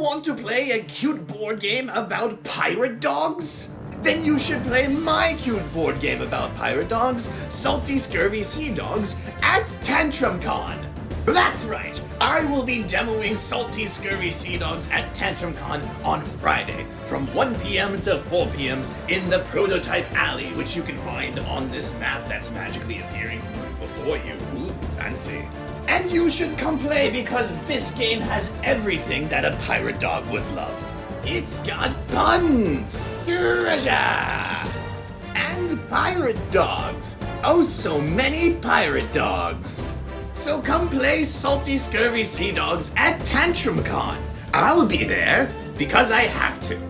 want to play a cute board game about pirate dogs? Then you should play my cute board game about pirate dogs, Salty Scurvy Sea Dogs, at TantrumCon. That's right, I will be demoing Salty Scurvy Sea Dogs at TantrumCon on Friday from 1 p.m. to 4 p.m. in the Prototype Alley, which you can find on this map that's magically appearing before you. Ooh, fancy. And you should come play because this game has everything that a pirate dog would love. It's got puns, treasure, and pirate dogs. Oh, so many pirate dogs. So come play Salty Scurvy Sea Dogs at TantrumCon. I'll be there because I have to.